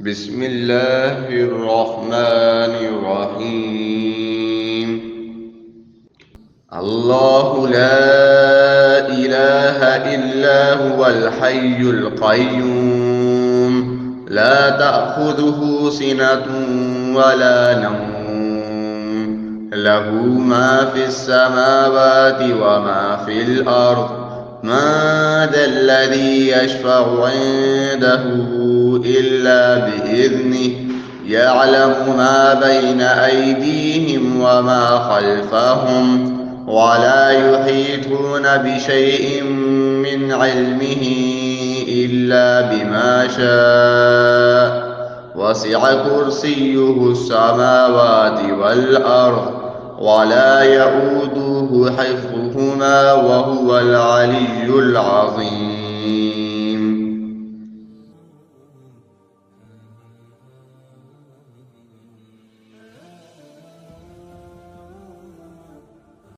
بسم الله الرحمن الرحيم. الله لا إله إلا هو الحي القيوم، لا تأخذه سنة ولا نوم، له ما في السماوات وما في الأرض. من ذا الذي يشفع عنده إلا بإذنه، يعلم ما بين أيديهم وما خلفهم، ولا يحيطون بشيء من علمه إلا بما شاء. وسع كرسيه السماوات والأرض، ولا يئوده حفظهما، وهو العلي العظيم.